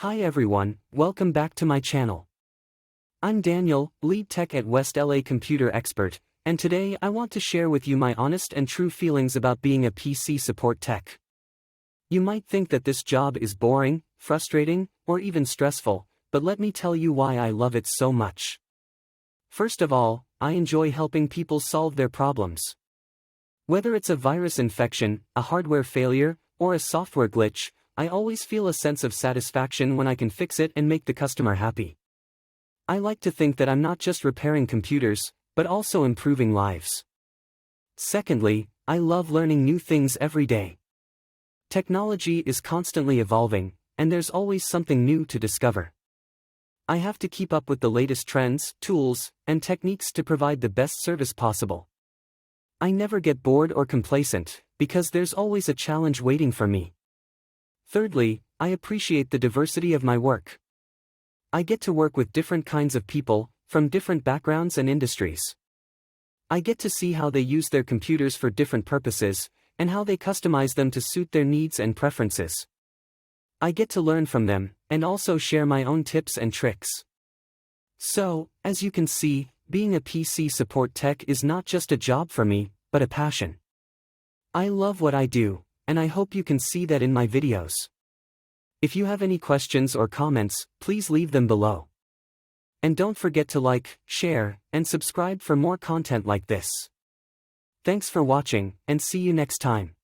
Hi everyone, welcome back to my channel. I'm Daniel, lead tech at West LA computer expert, and today I want to share with you my honest and true feelings about being a PC support tech. You might think that this job is boring, frustrating, or even stressful, but let me tell you why I love it so much. First of all, I enjoy helping people solve their problems. Whether it's a virus infection, a hardware failure, or a software glitch, I always feel a sense of satisfaction when I can fix it and make the customer happy. I like to think that I'm not just repairing computers, but also improving lives. Secondly, I love learning new things every day. Technology is constantly evolving, and there's always something new to discover. I have to keep up with the latest trends, tools, and techniques to provide the best service possible. I never get bored or complacent, because there's always a challenge waiting for me. Thirdly, I appreciate the diversity of my work. I get to work with different kinds of people, from different backgrounds and industries. I get to see how they use their computers for different purposes, and how they customize them to suit their needs and preferences. I get to learn from them, and also share my own tips and tricks. So, as you can see, being a PC support tech is not just a job for me, but a passion. I love what I do, and I hope you can see that in my videos. If you have any questions or comments, please leave them below. And don't forget to like, share, and subscribe for more content like this. Thanks for watching, and see you next time.